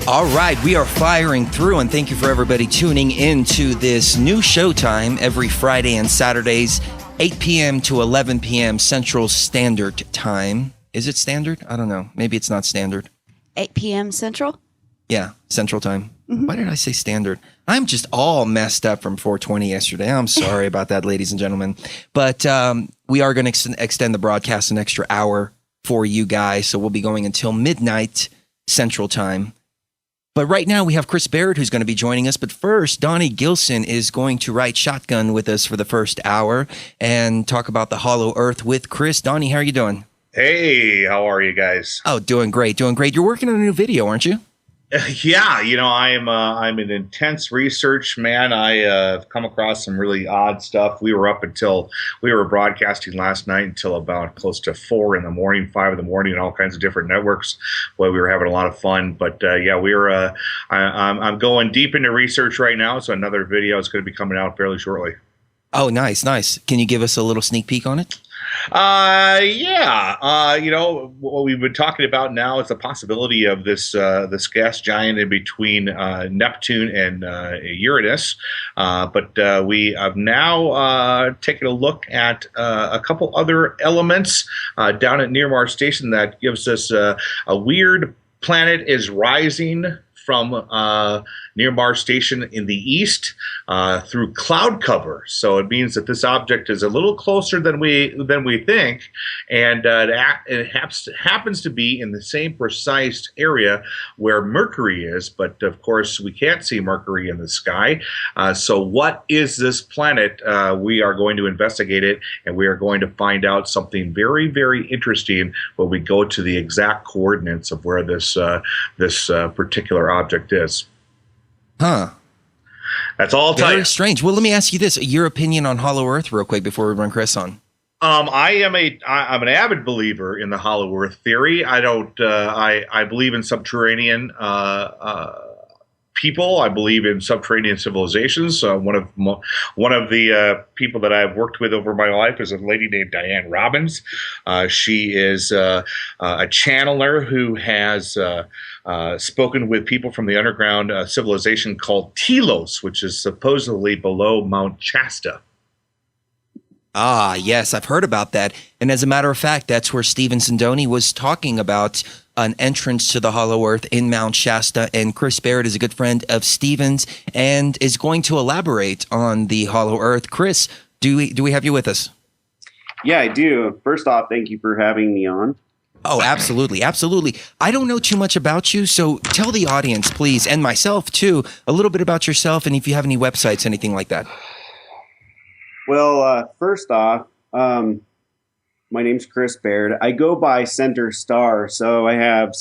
All right, we are firing through, and thank you for everybody tuning in to this new showtime every Friday and Saturdays, 8 p.m. to 11 p.m. Central Standard Time. Is it standard? I don't know. Maybe it's not standard. 8 p.m. Central? Yeah, Central Time. Why did I say standard? I'm just all messed up from 420 yesterday. I'm sorry about that, ladies and gentlemen. But we are going to extend the broadcast an extra hour for you guys, so we'll be going until midnight Central Time. But right now we have Chris Baird who's going to be joining us. But first, Donny Gillson is going to ride shotgun with us for the first hour and talk about the Hollow Earth with Chris. Donny, how are you doing? Hey, how are you guys? Oh, doing great, doing great. You're working on a new video, aren't you? Yeah, you know, I'm an intense research man. I've come across some really odd stuff. We were broadcasting last night until about close to 4 in the morning, 5 in the morning, on all kinds of different networks. Well, we were having a lot of fun. But yeah, I'm going deep into research right now. So another video is going to be coming out fairly shortly. Oh, nice, nice. Can you give us a little sneak peek on it? You know, what we've been talking about now is the possibility of this gas giant in between Neptune and Uranus. But we have now taken a look at a couple other elements down at Near Mars Station that gives us a weird planet is rising from Near Mars Station in the east through cloud cover. So it means that this object is a little closer than we think, and it happens to be in the same precise area where Mercury is. But of course, we can't see Mercury in the sky. So what is this planet? We are going to investigate it, and we are going to find out something very, very interesting when we go to the exact coordinates of where this particular object is. Huh. That's all. Very strange. Well, let me ask you this: your opinion on Hollow Earth, real quick, before we run Chris on. I'm an avid believer in the Hollow Earth theory. I believe in subterranean people. I believe in subterranean civilizations. One of the people that I've worked with over my life is a lady named Diane Robbins. She is a channeler who has spoken with people from the underground civilization called Telos, which is supposedly below Mount Shasta. Ah, yes, I've heard about that. And as a matter of fact, that's where Stephen Sindoni was talking about an entrance to the Hollow Earth in Mount Shasta. And Chris Baird is a good friend of Stephen's and is going to elaborate on the Hollow Earth. Chris, do we have you with us? Yeah, I do. First off, thank you for having me on. Oh, absolutely. Absolutely. I don't know too much about you, so tell the audience, please, and myself too, a little bit about yourself and if you have any websites, anything like that. Well, first off, my name's Chris Baird. I go by Center Star, so I have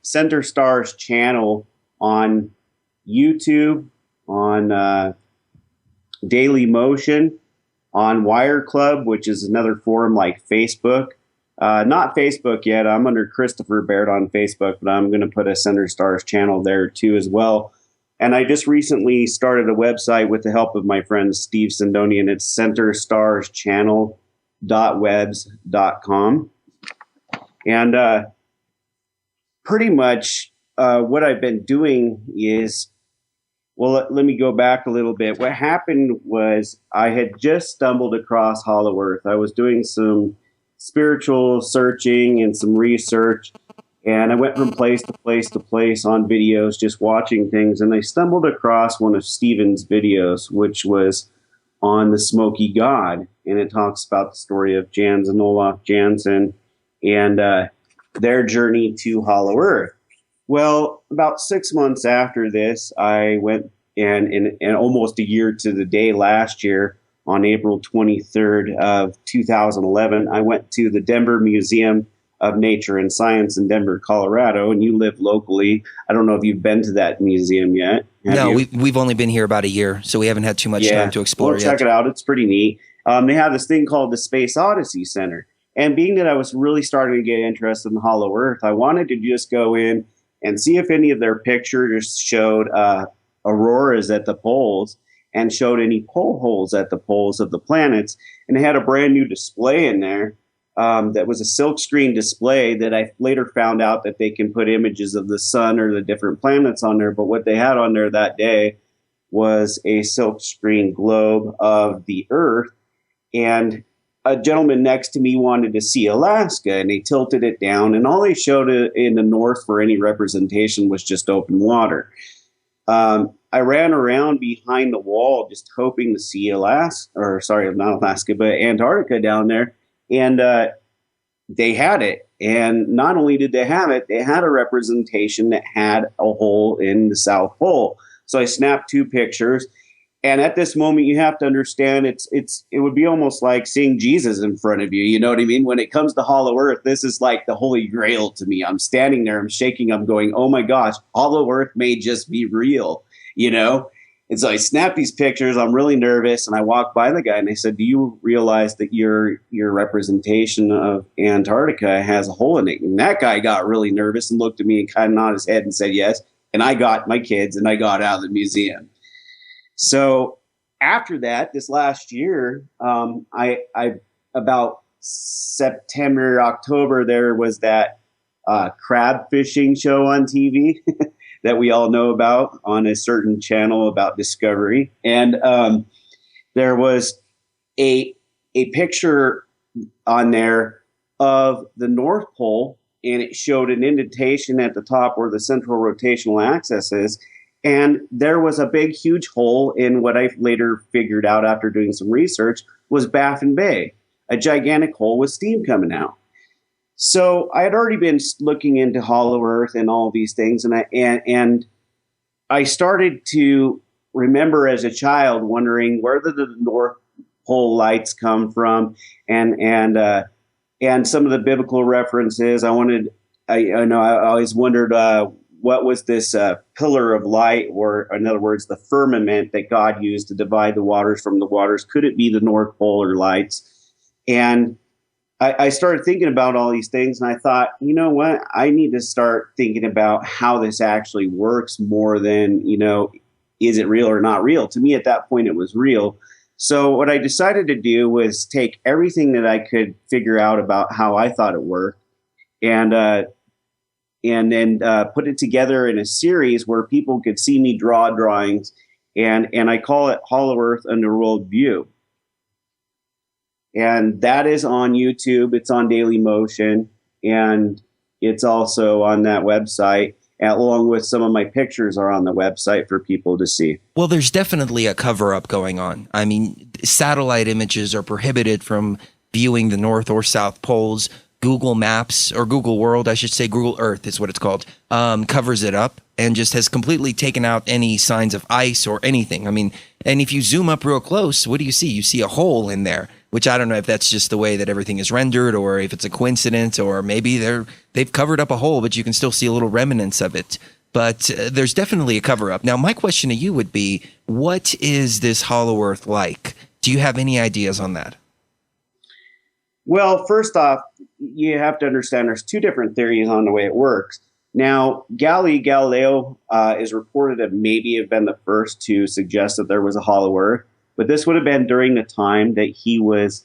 Center Star's channel on YouTube, on Daily Motion, on Wire Club, which is another forum like Facebook. Not Facebook yet. I'm under Christopher Baird on Facebook, but I'm going to put a Center Stars channel there too as well. And I just recently started a website with the help of my friend Steve Sindoni, and it's centerstars.channel.webs.com. And pretty much what I've been doing is, well, let me go back a little bit. What happened was I had just stumbled across Hollow Earth. I was doing some spiritual searching and some research, and I went from place to place to place on videos, just watching things, and I stumbled across one of Stephen's videos, which was on the Smoky God, and it talks about the story of Jans and Olaf Jansen and their journey to Hollow Earth. Well, about 6 months after this, I went, and almost a year to the day last year, on April 23rd of 2011, I went to the Denver Museum of Nature and Science in Denver, Colorado, and you live locally. I don't know if you've been to that museum yet. No, we've only been here about a year, so we haven't had too much time to explore yet. Check it out. It's pretty neat. They have this thing called the Space Odyssey Center. And being that I was really starting to get interested in Hollow Earth, I wanted to just go in and see if any of their pictures showed auroras at the poles and showed any pole holes at the poles of the planets. And they had a brand new display in there that was a silkscreen display that I later found out that they can put images of the sun or the different planets on there. But what they had on there that day was a silkscreen globe of the Earth. And a gentleman next to me wanted to see Alaska, and they tilted it down, and all they showed in the north for any representation was just open water. I ran around behind the wall just hoping to see Antarctica down there. And they had it. And not only did they have it, they had a representation that had a hole in the South Pole. So I snapped 2 pictures. And at this moment, you have to understand it would be almost like seeing Jesus in front of you. You know what I mean? When it comes to Hollow Earth, this is like the Holy Grail to me. I'm standing there, I'm shaking, I'm going, oh my gosh, Hollow Earth may just be real, you know? And so I snapped these pictures. I'm really nervous. And I walked by the guy and I said, do you realize that your representation of Antarctica has a hole in it? And that guy got really nervous and looked at me and kind of nodded his head and said yes. And I got my kids and I got out of the museum. So after that, this last year, I about September, October, there was that crab fishing show on TV that we all know about on a certain channel about Discovery. And there was a picture on there of the North Pole, and it showed an indentation at the top where the central rotational axis is. And there was a big, huge hole in what I later figured out after doing some research was Baffin Bay, a gigantic hole with steam coming out. So I had already been looking into Hollow Earth and all these things, and I started to remember as a child wondering where did the North Pole lights come from, and some of the biblical references. I always wondered what was this pillar of light, or in other words, the firmament that God used to divide the waters from the waters. Could it be the North Polar lights? And I started thinking about all these things, and I thought, you know what? I need to start thinking about how this actually works more than, is it real or not real? To me, at that point, it was real. So what I decided to do was take everything that I could figure out about how I thought it worked, and then put it together in a series where people could see me draw drawings, and I call it Hollow Earth Underworld View. And that is on YouTube. It's on Daily Motion, and it's also on that website, along with some of my pictures are on the website for people to see. Well, there's definitely a cover-up going on. I mean, satellite images are prohibited from viewing the North or South Poles. Google Maps, or Google World, I should say, Google Earth is what it's called, covers it up and just has completely taken out any signs of ice or anything. I mean, and if you zoom up real close, what do you see? You see a hole in there, which I don't know if that's just the way that everything is rendered or if it's a coincidence, or maybe they've covered up a hole, but you can still see a little remnants of it. But there's definitely a cover up. Now, my question to you would be, what is this Hollow Earth like? Do you have any ideas on that? Well, first off, you have to understand there's 2 different theories on the way it works. Now, Galileo is reported to maybe have been the first to suggest that there was a hollow Earth, but this would have been during the time that he was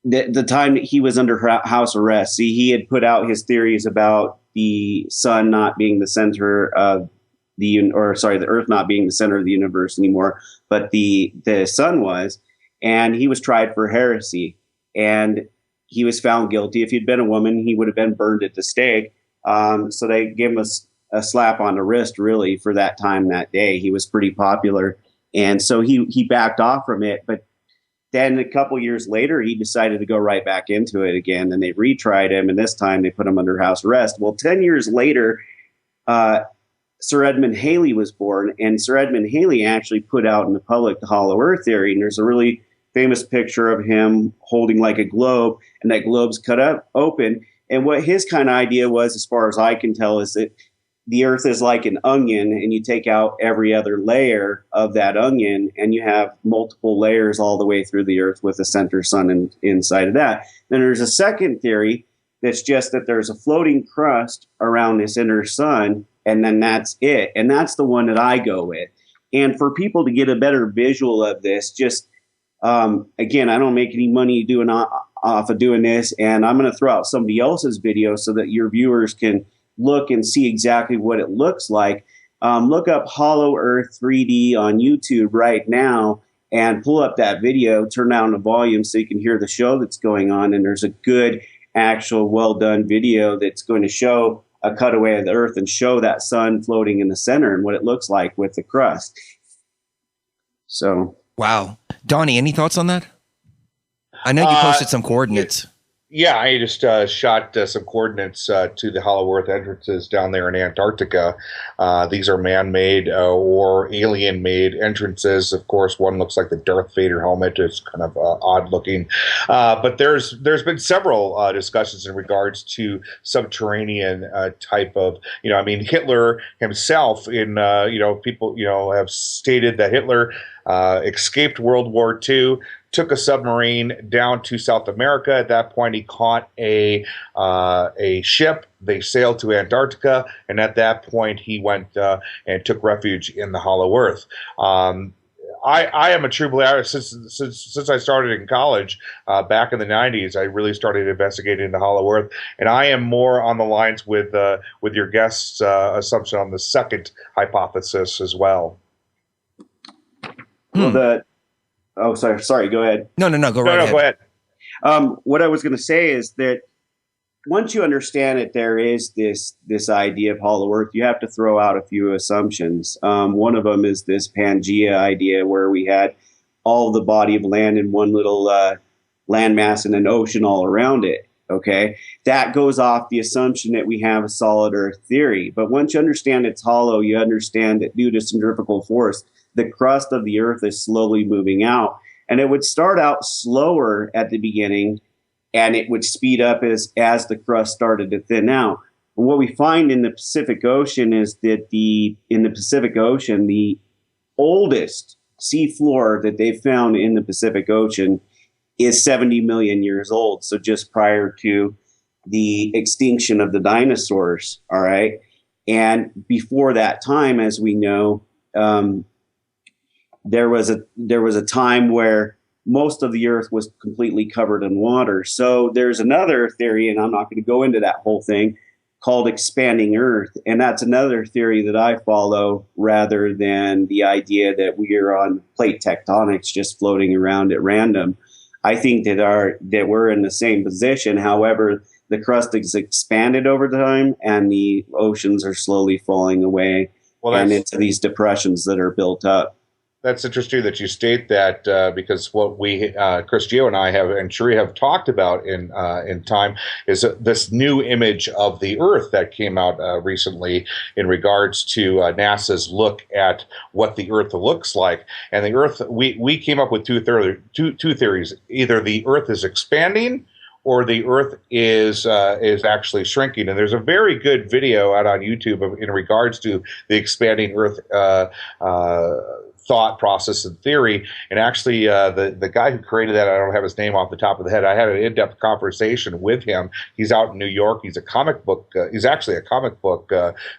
the time that he was under house arrest. See, he had put out his theories about the sun not being the center of the Earth not being the center of the universe anymore, but the sun was. And he was tried for heresy, and he was found guilty. If he'd been a woman, he would have been burned at the stake. So they gave him a slap on the wrist, really, for that time that day. He was pretty popular. And so he backed off from it. But then a couple years later, he decided to go right back into it again. And they retried him, and this time they put him under house arrest. Well, 10 years later, Sir Edmund Halley was born. And Sir Edmund Halley actually put out in the public the Hollow Earth theory. And there's a really famous picture of him holding like a globe, and that globe's cut up open. And what his kind of idea was, as far as I can tell, is that the Earth is like an onion, and you take out every other layer of that onion, and you have multiple layers all the way through the Earth with a center sun inside of that. Then there's a second theory that's just that there's a floating crust around this inner sun, and then that's it. And that's the one that I go with. And for people to get a better visual of this, just Again, I don't make any money doing off of doing this, and I'm going to throw out somebody else's video so that your viewers can look and see exactly what it looks like. Look up Hollow Earth 3D on YouTube right now and pull up that video, turn down the volume so you can hear the show that's going on. And there's a good, actual, well-done video that's going to show a cutaway of the Earth and show that sun floating in the center and what it looks like with the crust. So, wow. Donnie, any thoughts on that? I know you posted some coordinates. Yeah, I just shot some coordinates to the Hollow Earth entrances down there in Antarctica. These are man-made or alien-made entrances. Of course, one looks like the Darth Vader helmet. It's kind of odd-looking. But there's been several discussions in regards to subterranean type of, I mean, Hitler himself people, have stated that Hitler escaped World War II, took a submarine down to South America. At that point, he caught a ship. They sailed to Antarctica, and at that point, he went and took refuge in the Hollow Earth. I am a true believer. Since I started in college back in the 90s, I really started investigating the Hollow Earth, and I am more on the lines with your guest's assumption on the second hypothesis as well. Well, Oh, sorry. Go ahead. No. Go right ahead. Go ahead. What I was going to say is that once you understand that there is this idea of Hollow Earth, you have to throw out a few assumptions. One of them is this Pangea idea, where we had all the body of land in one little landmass and an ocean all around it. Okay, that goes off the assumption that we have a solid Earth theory. But once you understand it's hollow, you understand that due to centrifugal force, the crust of the Earth is slowly moving out. And it would start out slower at the beginning, and it would speed up as the crust started to thin out. And what we find in the Pacific Ocean is that in the Pacific Ocean, the oldest seafloor that they've found in the Pacific Ocean is 70 million years old. So just prior to the extinction of the dinosaurs. All right. And before that time, as we know, there was a time where most of the Earth was completely covered in water. So there's another theory, and I'm not going to go into that whole thing, called expanding Earth. And that's another theory that I follow rather than the idea that we are on plate tectonics just floating around at random. I think that we're in the same position. However, the crust has expanded over time and the oceans are slowly falling away and into these depressions that are built up. That's interesting that you state that because what we, Chris Gio and I have, and Sheree have talked about in time is this new image of the Earth that came out recently in regards to NASA's look at what the Earth looks like. And the Earth, we came up with two theories. Either the Earth is expanding or the Earth is actually shrinking. And there's a very good video out on YouTube in regards to the expanding Earth thought process and theory. And actually, the guy who created that, I don't have his name off the top of the head. I had an in-depth conversation with him. He's out in New York. He's a comic book. He's actually a comic book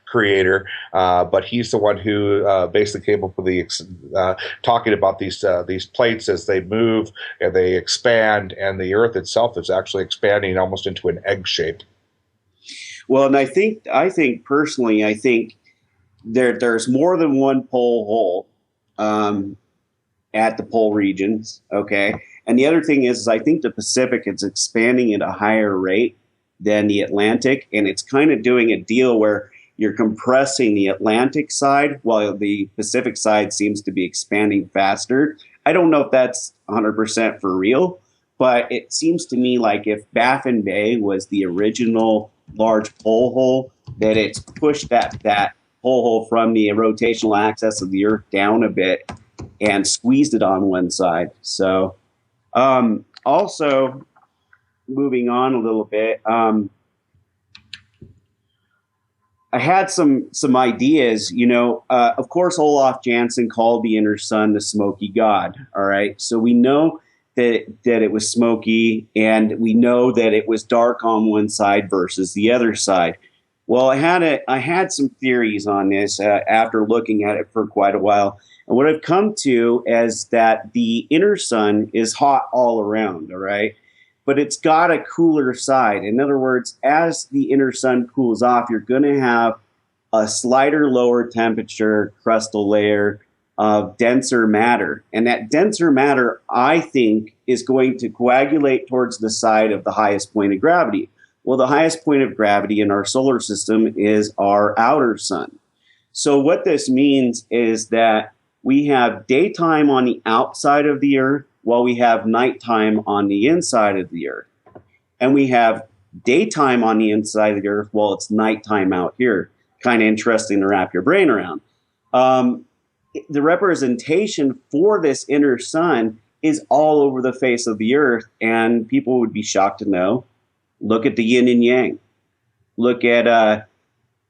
creator, but he's the one who basically came up with talking about these plates as they move and they expand, and the Earth itself is actually expanding almost into an egg shape. Well, and I think personally, there's more than one pole hole at the pole regions, okay? And the other thing is I think the Pacific is expanding at a higher rate than the Atlantic, and it's kind of doing a deal where you're compressing the Atlantic side while the Pacific side seems to be expanding faster. I don't know if that's 100% for real, but it seems to me like if Baffin Bay was the original large pole hole, that it's pushed that pole hole from the rotational axis of the Earth down a bit and squeezed it on one side. So also moving on a little bit, I had some ideas, of course, Olaf Jansen called the inner sun the smoky god. All right. So we know that it was smoky, and we know that it was dark on one side versus the other side. Well, I had some theories on this after looking at it for quite a while, And what I've come to is that the inner sun is hot all around, all right? But it's got a cooler side. In other words, as the inner sun cools off, you're going to have a slighter lower temperature crustal layer of denser matter. And that denser matter, I think, is going to coagulate towards the side of the highest point of gravity. Well, the highest point of gravity in our solar system is our outer sun. So what this means is that we have daytime on the outside of the Earth while we have nighttime on the inside of the Earth. And we have daytime on the inside of the Earth while it's nighttime out here. Kind of interesting to wrap your brain around. The representation for this inner sun is all over the face of the Earth, and people would be shocked to know. Look at the yin and yang. Look at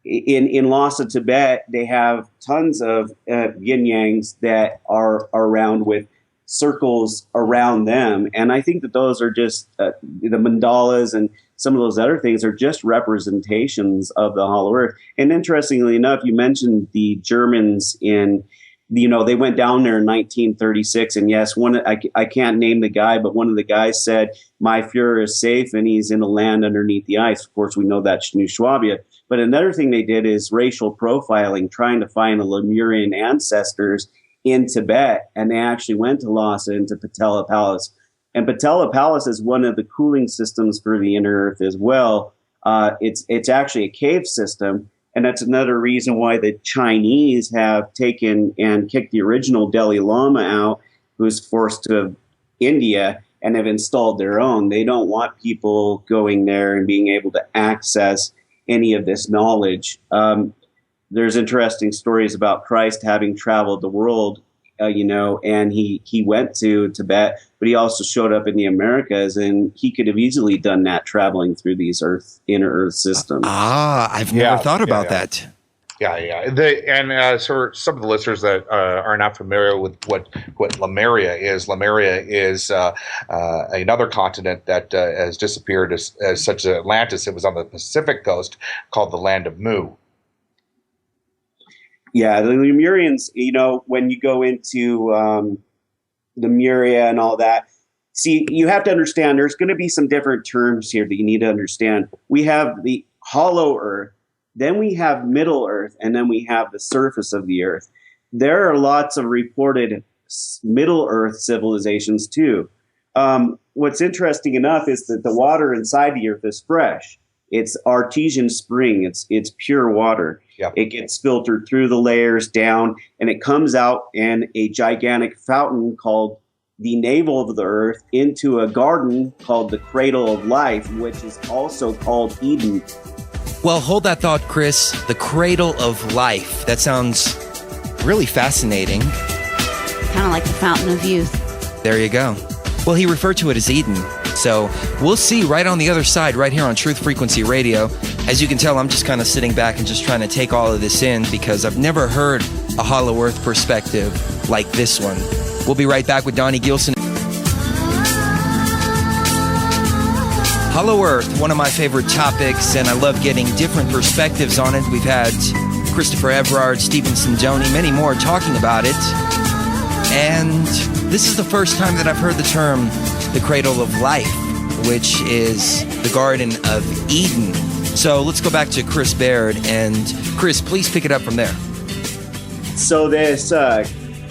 in Lhasa, Tibet, they have tons of yin yangs that are around with circles around them. And I think that those are just the mandalas and some of those other things are just representations of the hollow earth. And interestingly enough, you mentioned the Germans they went down there in 1936. And yes, I can't name the guy, but one of the guys said, my Fuhrer is safe and he's in a land underneath the ice. Of course, we know that's New Swabia. But another thing they did is racial profiling, trying to find the Lemurian ancestors in Tibet. And they actually went to Lhasa and to Patala Palace. And Patala Palace is one of the cooling systems for the inner earth as well. It's actually a cave system. And that's another reason why the Chinese have taken and kicked the original Dalai Lama out, who's forced to India, and have installed their own. They don't want people going there and being able to access any of this knowledge. There's interesting stories about Christ having traveled the world, and he went to Tibet, but he also showed up in the Americas, and he could have easily done that traveling through these inner earth systems. I've never thought about that. Yeah. So some of the listeners that are not familiar with what Lemuria is another continent that has disappeared as such as Atlantis. It was on the Pacific coast, called the Land of Mu. Yeah, the Lemurians, when you go into Lemuria and all that, see, you have to understand there's going to be some different terms here that you need to understand. We have the hollow earth, then we have middle earth, and then we have the surface of the earth. There are lots of reported middle earth civilizations too. What's interesting enough is that the water inside the earth is fresh. It's artesian spring. It's pure water. Yep. It gets filtered through the layers down, and it comes out in a gigantic fountain called the navel of the earth into a garden called the cradle of life, which is also called Eden. Well, hold that thought, Chris. The cradle of life. That sounds really fascinating. Kind of like the fountain of youth. There you go. Well, he referred to it as Eden. So we'll see right on the other side, right here on Truth Frequency Radio. As you can tell, I'm just kind of sitting back and just trying to take all of this in because I've never heard a Hollow Earth perspective like this one. We'll be right back with Donny Gillson. Hollow Earth, one of my favorite topics, and I love getting different perspectives on it. We've had Christopher Everard, Stevenson Doney, many more talking about it. And this is the first time that I've heard the term the cradle of life, which is the Garden of Eden. So let's go back to Chris Baird. And Chris, please pick it up from there. So this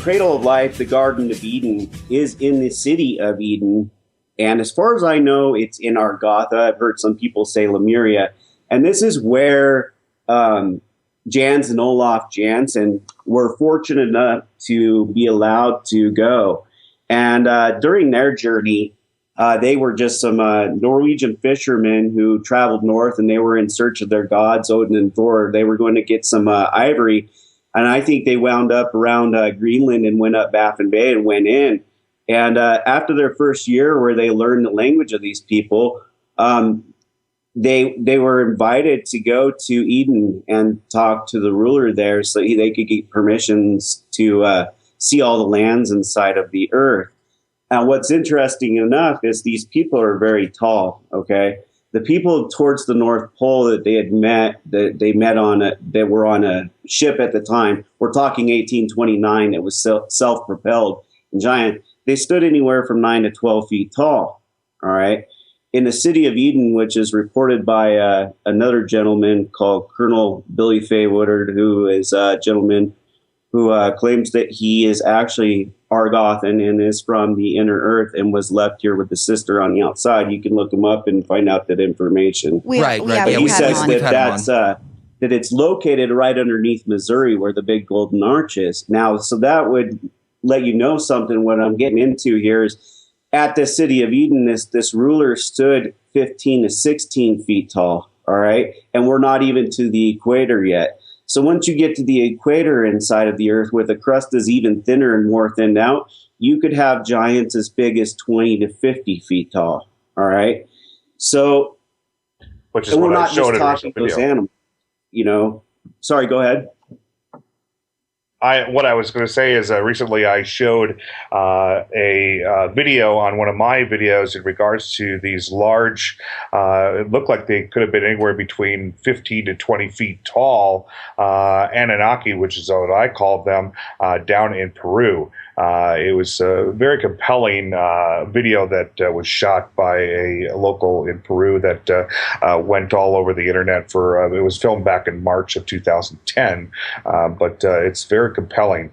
cradle of life, the Garden of Eden, is in the city of Eden. And as far as I know, it's in Argotha. I've heard some people say Lemuria. And this is where Jans and Olaf Jansen were fortunate enough to be allowed to go. And during their journey, they were just some Norwegian fishermen who traveled north, and they were in search of their gods, Odin and Thor. They were going to get some ivory. And I think they wound up around Greenland and went up Baffin Bay and went in. And after their first year where they learned the language of these people, they were invited to go to Eden and talk to the ruler there so they could get permissions to see all the lands inside of the earth. Now, what's interesting enough is these people are very tall, okay? The people towards the North Pole that they met on that were on a ship at the time, we're talking 1829, it was self-propelled and giant. They stood anywhere from 9 to 12 feet tall. All right. In the city of Eden, which is reported by another gentleman called Colonel Billy Fay Woodard, who is a gentleman who claims that he is actually Argothan and is from the inner earth and was left here with the sister on the outside. You can look him up and find out that information. Right. But he says that it's located right underneath Missouri where the big golden arch is. Now, so that would let you know something. What I'm getting into here is at the city of Eden, this ruler stood 15 to 16 feet tall. All right. And we're not even to the equator yet. So once you get to the equator inside of the earth, where the crust is even thinner and more thinned out, you could have giants as big as 20 to 50 feet tall. All right. So, which is what I showed in a recent those video. animals, you know. Sorry, go ahead. What I was going to say is recently I showed a video on one of my videos in regards to these large, it looked like they could have been anywhere between 15 to 20 feet tall Anunnaki, which is what I called them, down in Peru. It was a very compelling video that was shot by a local in Peru that went all over the internet for, it was filmed back in March of 2010, but it's very compelling.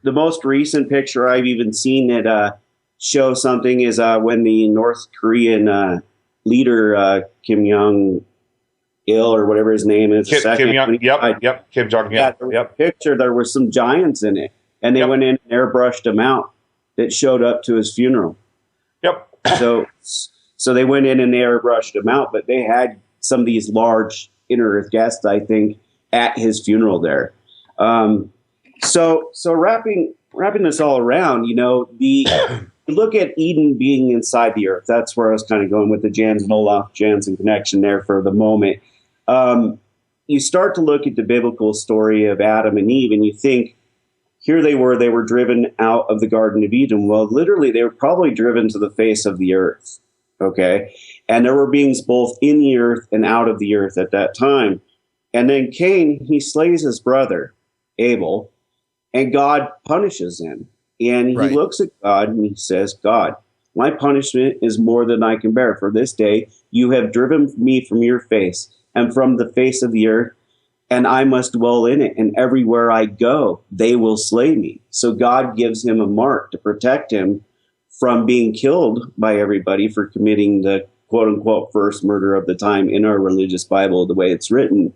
The most recent picture I've even seen that shows something is when the North Korean leader, Kim Jong-il, or whatever his name is. Kim Jong-il. Picture, there were some giants in it. And they went in and airbrushed him out that showed up to his funeral. Yep. So they went in and they airbrushed him out, but they had some of these large inner earth guests, I think, at his funeral there. So wrapping this all around, you know, you look at Eden being inside the earth. That's where I was kind of going with the Jansen Olaf Jansen connection there for the moment. You start to look at the biblical story of Adam and Eve, and you think, here they were driven out of the Garden of Eden. Well, literally, they were probably driven to the face of the earth, okay? And there were beings both in the earth and out of the earth at that time. And then Cain, he slays his brother, Abel, and God punishes him. And he looks at God and he says, God, my punishment is more than I can bear. For this day, you have driven me from your face and from the face of the earth, and I must dwell in it. And everywhere I go, they will slay me. So God gives him a mark to protect him from being killed by everybody for committing the quote unquote first murder of the time in our religious Bible, the way it's written.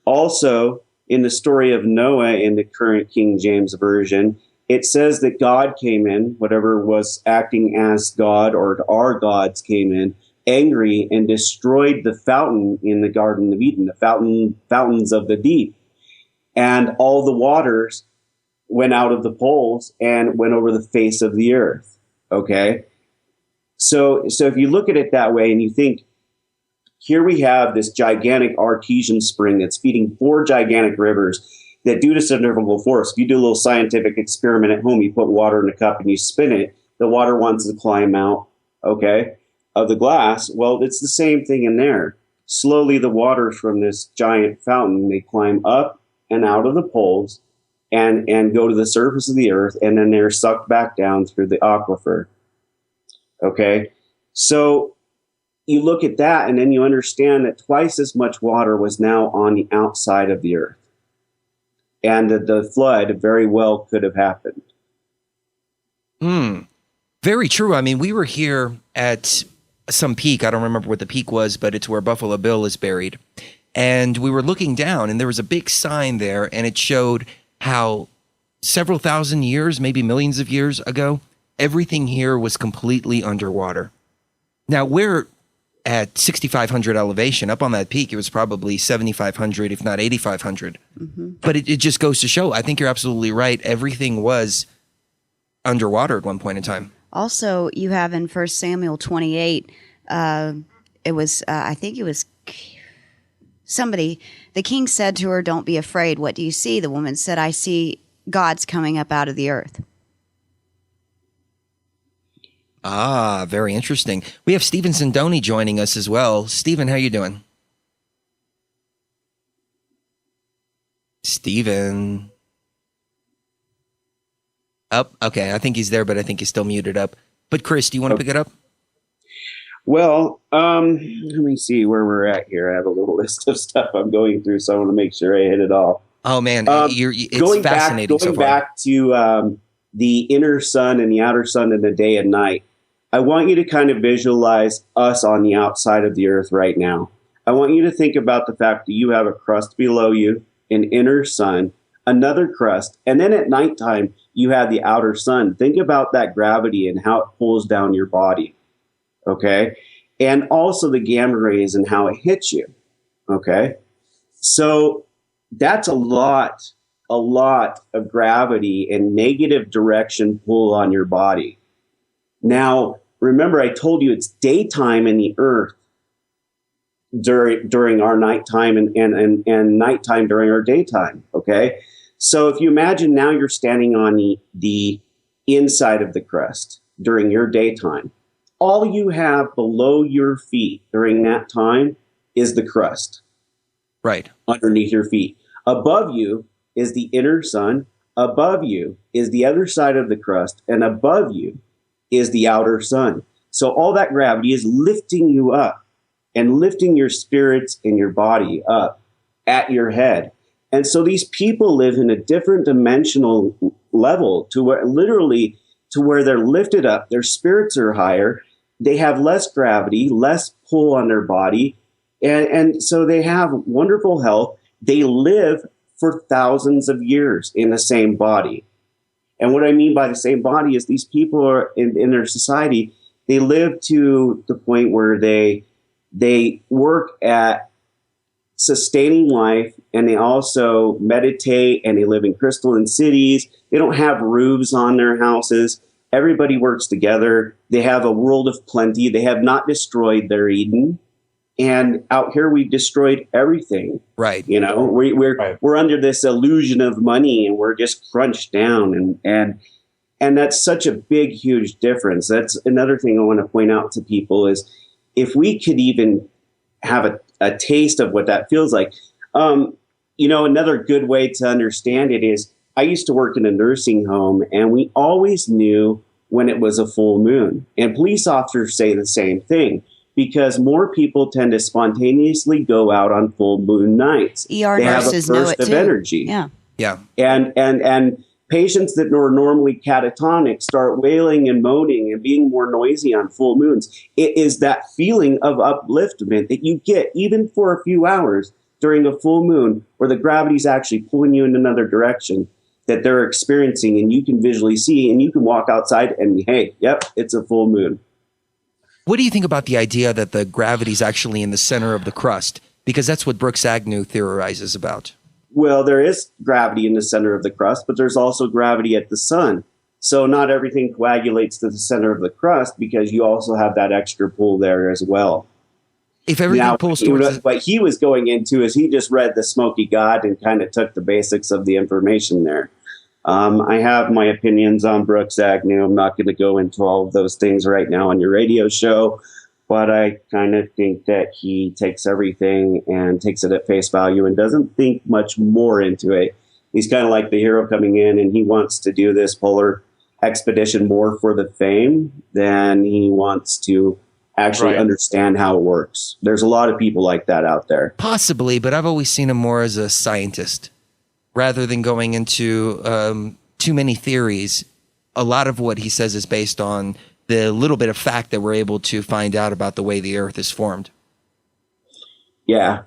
Also, in the story of Noah in the current King James Version, it says that God came in, whatever was acting as God or our gods came in, angry, and destroyed the fountain in the Garden of Eden, the fountains of the deep. And all the waters went out of the poles and went over the face of the earth. Okay? So if you look at it that way and you think, here we have this gigantic artesian spring that's feeding 4 gigantic rivers that, due to centrifugal force, if you do a little scientific experiment at home, you put water in a cup and you spin it, the water wants to climb out, okay, of the glass. Well, it's the same thing in there. Slowly, the waters from this giant fountain, they climb up and out of the poles and go to the surface of the earth, and then they're sucked back down through the aquifer. Okay? So you look at that, and then you understand that twice as much water was now on the outside of the earth. And that the flood very well could have happened. Very true. I mean, we were here at some peak. I don't remember what the peak was, but it's where Buffalo Bill is buried. And we were looking down, and there was a big sign there, and it showed how several thousand years, maybe millions of years ago, everything here was completely underwater. Now, we're at 6,500 elevation. Up on that peak, it was probably 7,500, if not 8,500. But it just goes to show, I think you're absolutely right. Everything was underwater at one point in time. Also, you have in 1 Samuel 28, it was, I think it was somebody, the king said to her, "Don't be afraid. What do you see?" The woman said, "I see gods coming up out of the earth." Ah, very interesting. We have Stephen Zindoni joining us as well. Stephen, how you doing? Stephen. Up. Okay, I think he's there, but I think he's still muted up. But Chris, do you want to pick it up? Well, let me see where we're at here. I have a little list of stuff I'm going through, so I want to make sure I hit it all. Oh man, it's fascinating so far. Going back to the inner sun and the outer sun and the day and night, I want you to kind of visualize us on the outside of the earth right now. I want you to think about the fact that you have a crust below you, an inner sun, another crust, and then at nighttime, you have the outer sun. Think about that gravity and how it pulls down your body, okay? And also the gamma rays and how it hits you, okay? So that's a lot of gravity and negative direction pull on your body. Now, remember, I told you it's daytime in the earth during our nighttime and nighttime during our daytime, okay? So if you imagine now you're standing on the inside of the crust during your daytime, all you have below your feet during that time is the crust. Right. Underneath your feet. Above you is the inner sun. Above you is the other side of the crust. And above you is the outer sun. So all that gravity is lifting you up and lifting your spirits and your body up at your head. And so these people live in a different dimensional level to where literally to where they're lifted up, their spirits are higher, they have less gravity, less pull on their body, and so they have wonderful health. They live for thousands of years in the same body. And what I mean by the same body is these people are in their society, they live to the point where they work at sustaining life, and they also meditate, and they live in crystalline cities. They don't have roofs on their houses. Everybody works together. They have a world of plenty. They have not destroyed their Eden. And out here, we've destroyed everything. Right. You know, we're under this illusion of money, and we're just crunched down. And that's such a big, huge difference. That's another thing I want to point out to people is if we could even have a taste of what that feels like. You know, another good way to understand it is I used to work in a nursing home, and we always knew when it was a full moon. And police officers say the same thing, because more people tend to spontaneously go out on full moon nights. ER they have a nurses know burst it of too. energy. Yeah. Yeah. And patients that are normally catatonic start wailing and moaning and being more noisy on full moons. It is that feeling of upliftment that you get even for a few hours during a full moon where the gravity is actually pulling you in another direction that they're experiencing, and you can visually see, and you can walk outside and, hey, yep, it's a full moon. What do you think about the idea that the gravity is actually in the center of the crust? Because that's what Brooks Agnew theorizes about. Well, there is gravity in the center of the crust, but there's also gravity at the sun. So not everything coagulates to the center of the crust, because you also have that extra pull there as well. If everything pulls towards... What he was going into is he just read the Smoky God and kind of took the basics of the information there. I have my opinions on Brooks Agnew. I'm not going to go into all of those things right now on your radio show, but I kind of think that he takes everything and takes it at face value and doesn't think much more into it. He's kind of like the hero coming in, and he wants to do this polar expedition more for the fame than he wants to actually understand how it works. There's a lot of people like that out there. Possibly, but I've always seen him more as a scientist rather than going into too many theories. A lot of what he says is based on the little bit of fact that we're able to find out about the way the earth is formed. Yeah.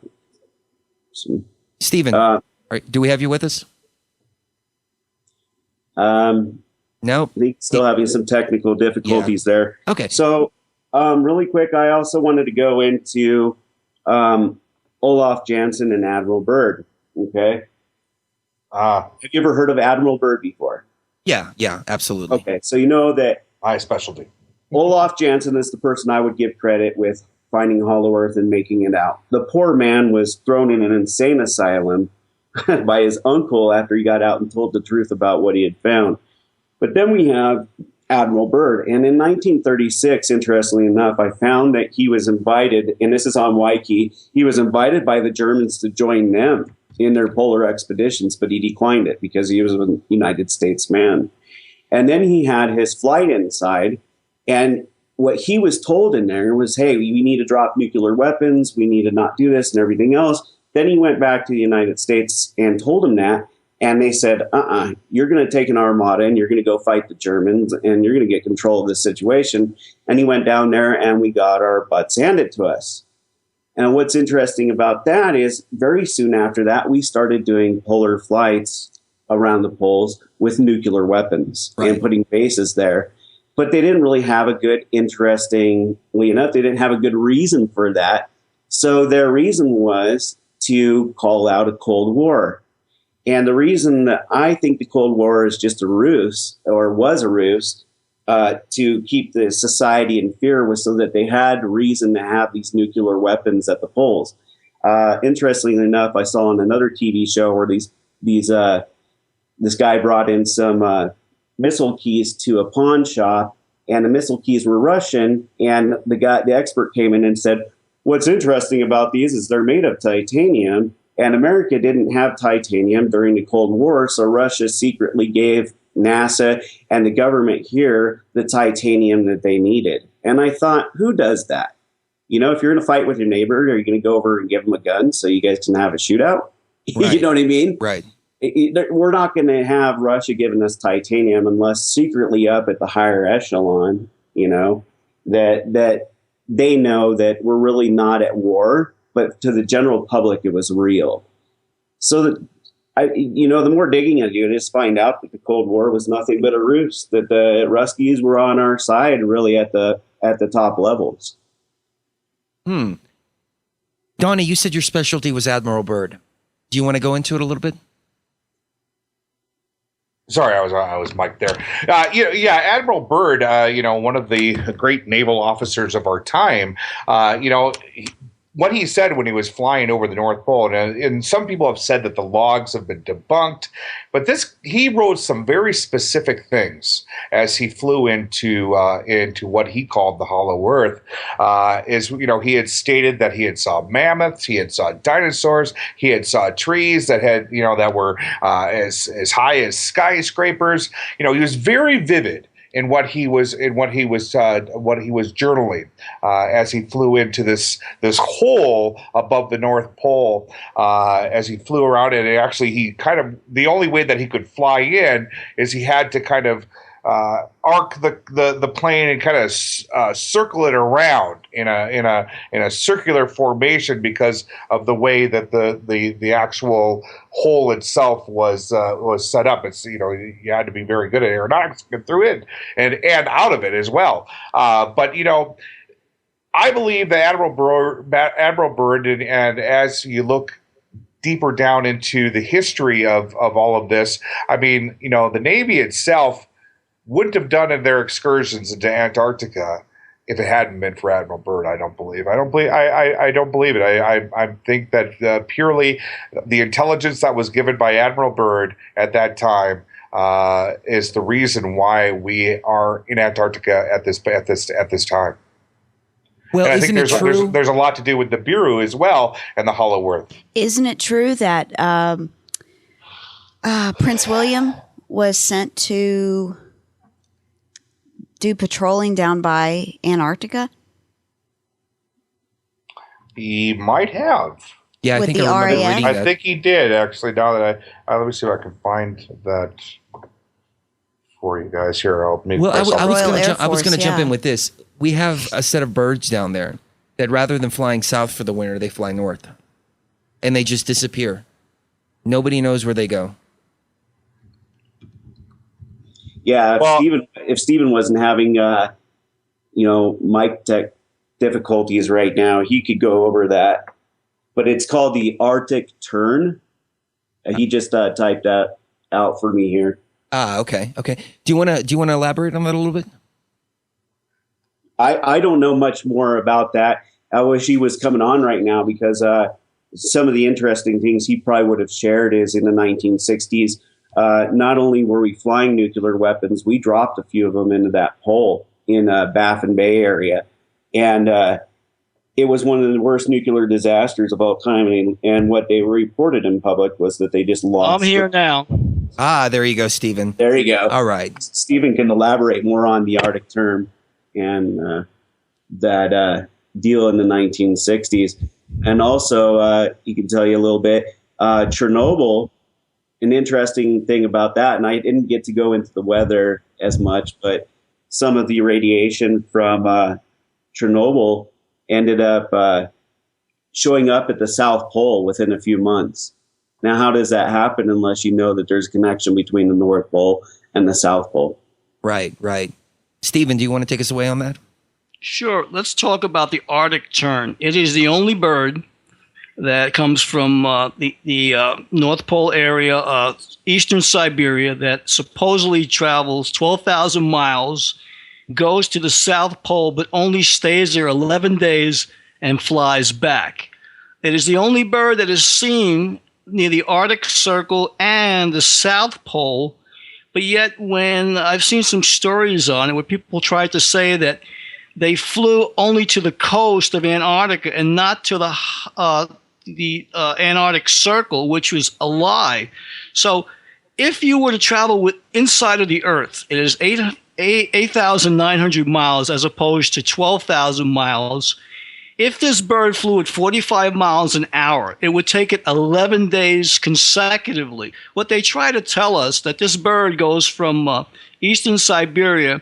Stephen, do we have you with us? No. I think still having some technical difficulties there. Okay. So really quick, I also wanted to go into Olaf Jansen and Admiral Baird. Okay. Have you ever heard of Admiral Baird before? Yeah, absolutely. Okay, so you know that my specialty. Olaf Jansen is the person I would give credit with finding Hollow Earth and making it out. The poor man was thrown in an insane asylum by his uncle after he got out and told the truth about what he had found. But then we have Admiral Byrd. And in 1936, interestingly enough, I found that he was invited, and this is on Waikiki, he was invited by the Germans to join them in their polar expeditions, but he declined it because he was a United States man. And then he had his flight inside, and what he was told in there was, hey, we need to drop nuclear weapons, we need to not do this and everything else. Then he went back to the United States and told him that, and they said, you're going to take an armada and you're going to go fight the Germans and you're going to get control of this situation. And he went down there and we got our butts handed to us. And what's interesting about that is very soon after that, we started doing polar flights around the poles with nuclear weapons and putting bases there. But they didn't really have a good, interestingly enough, they didn't have a good reason for that. So their reason was to call out a Cold War. And the reason that I think the Cold War is just a ruse, or was a ruse, to keep the society in fear was so that they had reason to have these nuclear weapons at the poles. Interestingly enough, I saw on another TV show where this guy brought in some missile keys to a pawn shop, and the missile keys were Russian. And the expert came in and said, "What's interesting about these is they're made of titanium." And America didn't have titanium during the Cold War, so Russia secretly gave NASA and the government here the titanium that they needed. And I thought, who does that? You know, if you're in a fight with your neighbor, are you going to go over and give him a gun so you guys can have a shootout? Right. You know what I mean? Right. We're not going to have Russia giving us titanium unless secretly up at the higher echelon, you know, that they know that we're really not at war. But to the general public, it was real. So that the more digging I do, I just find out that the Cold War was nothing but a ruse. That the Ruskies were on our side, really at the top levels. Donny, you said your specialty was Admiral Byrd. Do you want to go into it a little bit? Sorry, I was mic'd there. Admiral Byrd, one of the great naval officers of our time, what he said when he was flying over the North Pole, and some people have said that the logs have been debunked, but he wrote some very specific things as he flew into what he called the Hollow Earth. He had stated that he had saw mammoths, he had saw dinosaurs, he had saw trees that had that were as high as skyscrapers. He was very vivid in what he was journaling as he flew into this hole above the North Pole. As he flew around, and actually the only way that he could fly in is he had to kind of arc the plane and kind of circle it around in a circular formation because of the way that the actual hole itself was set up. It's you had to be very good at aeronautics to get through it and out of it as well. But I believe that Admiral Byrd, and as you look deeper down into the history of all of this, I mean, the Navy itself wouldn't have done their excursions into Antarctica if it hadn't been for Admiral Byrd. I don't believe it. I think that purely the intelligence that was given by Admiral Byrd at that time is the reason why we are in Antarctica at this time. Well, and I isn't think it true? There's a lot to do with the Bureau as well and the Hollow Earth. Isn't it true that Prince William was sent to do patrolling down by Antarctica? He might have. Yeah, With I think the I remember RAF? reading I that. think he did, actually. Now that let me see if I can find that for you guys here. Well, I Royal was going to Air jump in Force, with this. We have a set of birds down there that rather than flying south for the winter, they fly north. And they just disappear. Nobody knows where they go. Yeah, if Stephen wasn't having mic tech difficulties right now, he could go over that. But it's called the Arctic Tern. He just typed that out for me here. Okay. Do you want to elaborate on that a little bit? I don't know much more about that. I wish he was coming on right now because some of the interesting things he probably would have shared is in the 1960s, not only were we flying nuclear weapons, we dropped a few of them into that pole in Baffin Bay area. And it was one of the worst nuclear disasters of all time. And what they reported in public was that they just lost. I'm here now. Ah, there you go, Stephen. There you go. All right. Stephen can elaborate more on the Arctic term and that deal in the 1960s. And also, he can tell you a little bit, Chernobyl, an interesting thing about that, and I didn't get to go into the weather as much, but some of the radiation from Chernobyl ended up showing up at the South Pole within a few months. Now, how does that happen unless you know that there's a connection between the North Pole and the South Pole? Right, right. Stephen, do you want to take us away on that? Sure. Let's talk about the Arctic tern. It is the only bird that comes from the North Pole area, eastern Siberia, that supposedly travels 12,000 miles, goes to the South Pole, but only stays there 11 days and flies back. It is the only bird that is seen near the Arctic Circle and the South Pole. But yet, when I've seen some stories on it where people try to say that they flew only to the coast of Antarctica and not to the Antarctic Circle, which was a lie. So if you were to travel inside of the Earth, it is 8,900 miles as opposed to 12,000 miles. If this bird flew at 45 miles an hour, it would take it 11 days consecutively. What they try to tell us that this bird goes from eastern Siberia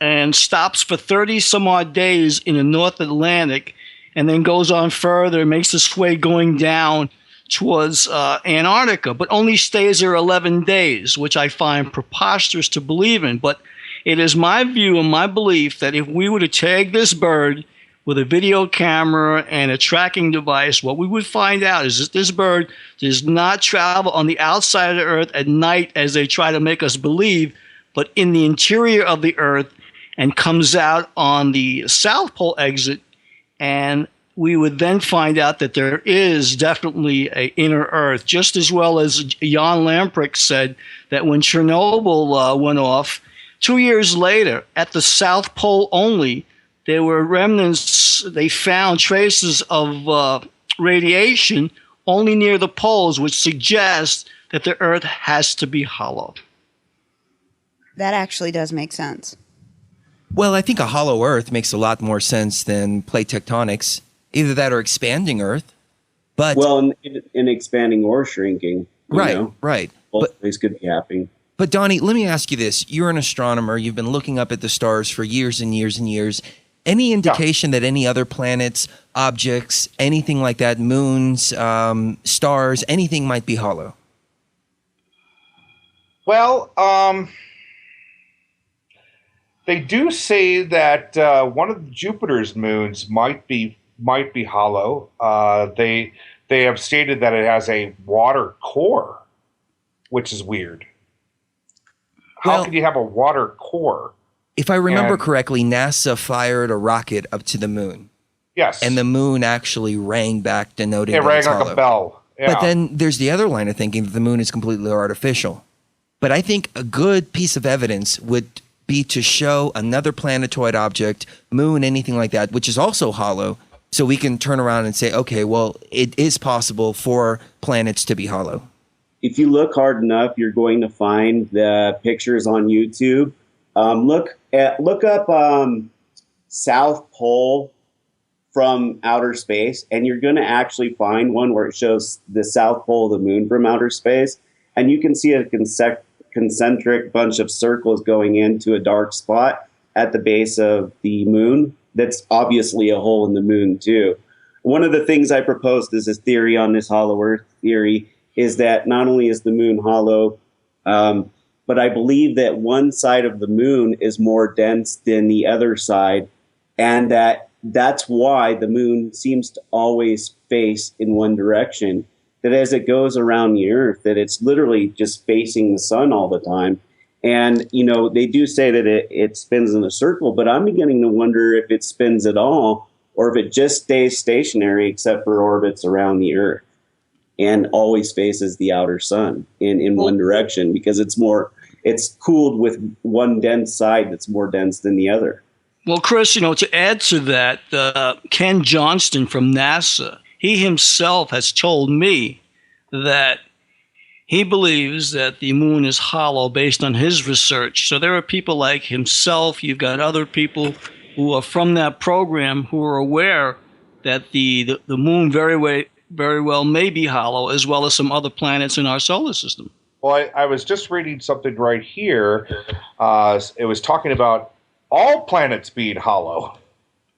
and stops for 30 some odd days in the North Atlantic and then goes on further, makes its way going down towards Antarctica, but only stays there 11 days, which I find preposterous to believe in. But it is my view and my belief that if we were to tag this bird with a video camera and a tracking device, what we would find out is that this bird does not travel on the outside of the Earth at night as they try to make us believe, but in the interior of the Earth and comes out on the South Pole exit. And we would then find out that there is definitely an inner Earth, just as well as Jan Lamprecht said that when Chernobyl went off, 2 years later, at the South Pole only, there were remnants, they found traces of radiation only near the poles, which suggests that the Earth has to be hollow. That actually does make sense. Well, I think a hollow Earth makes a lot more sense than plate tectonics. Either that or expanding Earth. But well, in expanding or shrinking. Right. Both things could be happening. But Donny, let me ask you this. You're an astronomer. You've been looking up at the stars for years and years and years. Any indication that any other planets, objects, anything like that, moons, stars, anything might be hollow? Well, they do say that one of Jupiter's moons might be hollow. They have stated that it has a water core, which is weird. How can you have a water core? If I remember correctly, NASA fired a rocket up to the moon. Yes. And the moon actually rang back, denoting it that rang it's like hollow. a bell. Yeah. But then there's the other line of thinking that the moon is completely artificial. But I think a good piece of evidence would be to show another planetoid object, moon, anything like that, which is also hollow, so we can turn around and say, okay, well, it is possible for planets to be hollow. If you look hard enough, you're going to find the pictures on YouTube. Look up South Pole from outer space, and you're going to actually find one where it shows the South Pole of the moon from outer space, and you can see a concentric bunch of circles going into a dark spot at the base of the moon. That's obviously a hole in the moon too. One of the things I proposed as a theory on this hollow Earth theory is that not only is the moon hollow, but I believe that one side of the moon is more dense than the other side, and that's why the moon seems to always face in one direction. That as it goes around the Earth, that it's literally just facing the sun all the time. And, they do say that it spins in a circle, but I'm beginning to wonder if it spins at all or if it just stays stationary except for orbits around the Earth. and always faces the outer sun in one direction, because it's cooled with one dense side that's more dense than the other. Well, Chris, to add to that, Ken Johnston from NASA, he himself has told me that he believes that the moon is hollow based on his research. So there are people like himself. You've got other people who are from that program who are aware that the moon very well may be hollow, as well as some other planets in our solar system. Well, I was just reading something right here. It was talking about all planets being hollow.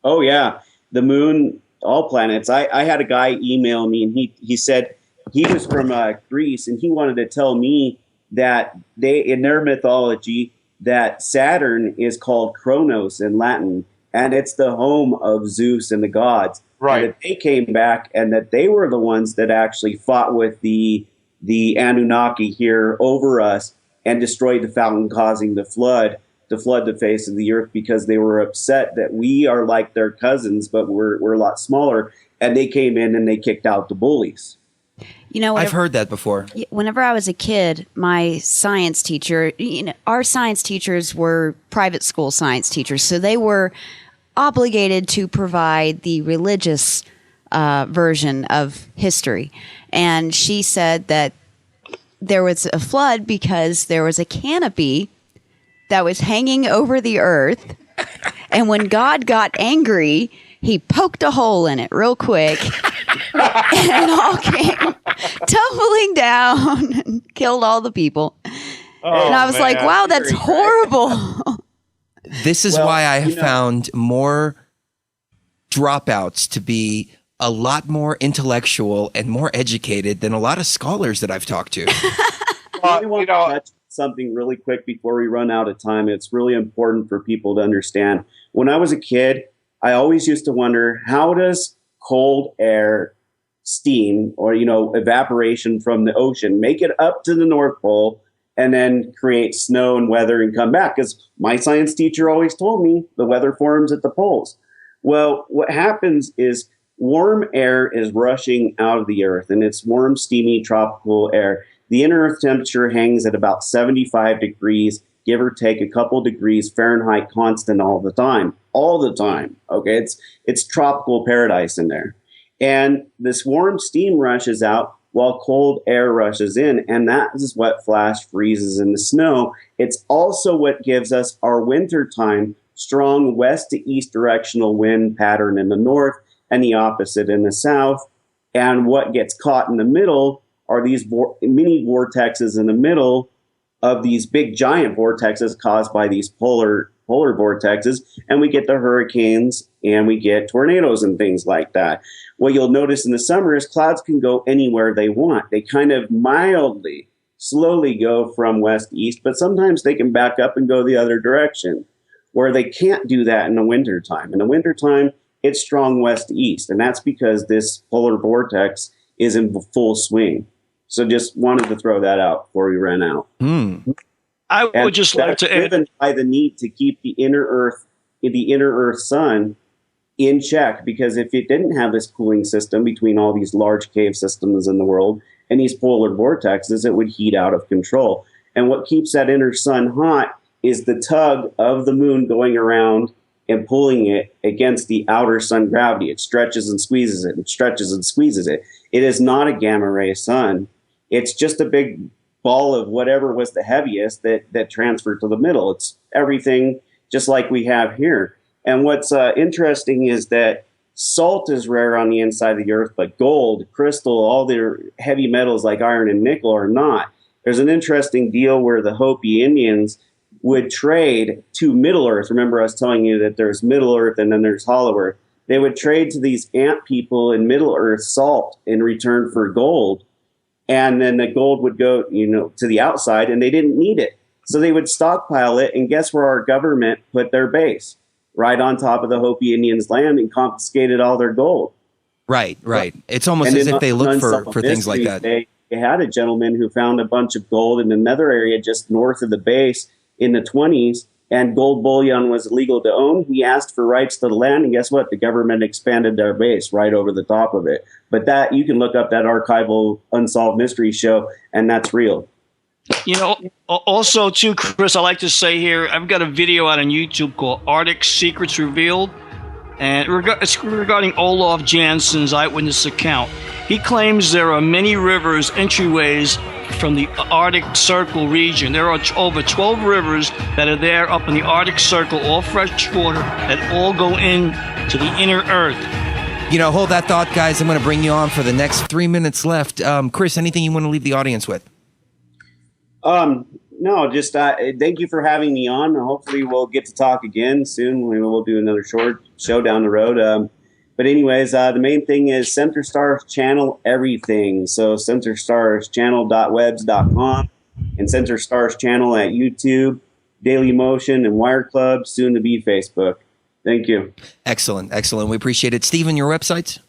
Oh, yeah. The moon, all planets. I had a guy email me, and he said he was from Greece, and he wanted to tell me that in their mythology, that Saturn is called Kronos in Latin, and it's the home of Zeus and the gods. Right. And that they came back, and that they were the ones that actually fought with the Anunnaki here over us and destroyed the fountain, causing the flood to flood the face of the earth, because they were upset that we are like their cousins, but we're a lot smaller, and they came in and they kicked out the bullies. I've heard that before. Whenever I was a kid, my science teacher, our science teachers were private school science teachers, so they were obligated to provide the religious version of history. And she said that there was a flood because there was a canopy that was hanging over the earth. And when God got angry, he poked a hole in it real quick. And it all came tumbling down and killed all the people. And I was like, wow, that's horrible. This is why I have found more dropouts to be a lot more intellectual and more educated than a lot of scholars that I've talked to. I want to touch something really quick before we run out of time. It's really important for people to understand. When I was a kid, I always used to wonder, how does cold air, steam, or evaporation from the ocean make it up to the North Pole and then create snow and weather and come back? Because my science teacher always told me the weather forms at the poles. Well, what happens is warm air is rushing out of the earth, and it's warm, steamy, tropical air. The inner earth temperature hangs at about 75 degrees, give or take a couple degrees Fahrenheit constant all the time. Okay, it's tropical paradise in there. And this warm steam rushes out while cold air rushes in, and that is what flash freezes in the snow. It's also what gives us our wintertime strong west to east directional wind pattern in the north and the opposite in the south. And what gets caught in the middle are these mini vortexes in the middle of these big giant vortexes caused by these polar vortexes, and we get the hurricanes and we get tornadoes and things like that. What you'll notice in the summer is clouds can go anywhere they want. They kind of mildly, slowly go from west to east, but sometimes they can back up and go the other direction, where they can't do that in the wintertime. In the wintertime, it's strong west to east, and that's because this polar vortex is in full swing. So just wanted to throw that out before we ran out. I would just like to add, driven by the need to keep the inner Earth sun in check, because if it didn't have this cooling system between all these large cave systems in the world and these polar vortexes, it would heat out of control. And what keeps that inner sun hot is the tug of the moon going around and pulling it against the outer sun gravity. It stretches and squeezes it, and stretches and squeezes it. It is not a gamma ray sun. It's just a big ball of whatever was the heaviest that transferred to the middle. It's everything just like we have here. And what's interesting is that salt is rare on the inside of the earth, but gold, crystal, all the heavy metals like iron and nickel are not. There's an interesting deal where the Hopi Indians would trade to Middle Earth. Remember, I was telling you that there's Middle Earth and then there's Hollow Earth. They would trade to these ant people in Middle Earth salt in return for gold. And then the gold would go, to the outside, and they didn't need it. So they would stockpile it, and guess where our government put their base? Right on top of the Hopi Indians' land, and confiscated all their gold. Right. It's almost as if they look for things like that. They had a gentleman who found a bunch of gold in another area just north of the base in the 1920s, and gold bullion was illegal to own. He asked for rights to the land, and guess what? The government expanded their base right over the top of it. But that, you can look up that archival Unsolved Mysteries show, and that's real. You know, also too, Chris, I like to say here, I've got a video out on YouTube called Arctic Secrets Revealed, and it's regarding Olaf Jansen's eyewitness account. He claims there are many rivers, entryways from the Arctic Circle region. There are over 12 rivers that are there up in the Arctic Circle, all fresh water, that all go in to the inner Earth. You know, hold that thought, guys. I'm going to bring you on for the next 3 minutes left. Chris, anything you want to leave the audience with? No, just thank you for having me on. Hopefully we'll get to talk again soon. We'll do another short show down the road. But anyways, the main thing is Center Stars Channel everything. So centerstars.channel.webs.com and Center Stars Channel at YouTube, Daily Motion, and Wire Club, soon to be Facebook. Thank you. Excellent. We appreciate it. Steven, your websites?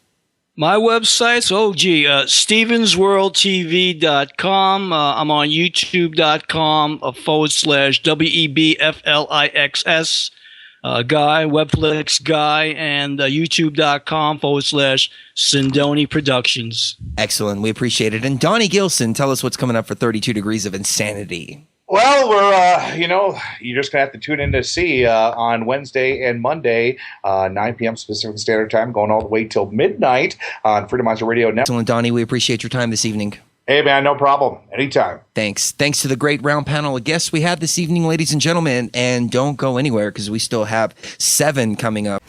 My website's, StevensWorldTV.com. I'm on YouTube.com /WEBFLIXS Guy, Webflix Guy, and YouTube.com /Sindoni Productions. Excellent. We appreciate it. And Donny Gillson, tell us what's coming up for 32 Degrees of Insanity. Well, we're, you're just going to have to tune in to see on Wednesday and Monday, 9 p.m. Pacific Standard Time, going all the way till midnight on Freedomizer Radio Network. Excellent, Donny. We appreciate your time this evening. Hey, man, no problem. Anytime. Thanks. Thanks to the great round panel of guests we had this evening, ladies and gentlemen. And don't go anywhere because we still have 7 coming up.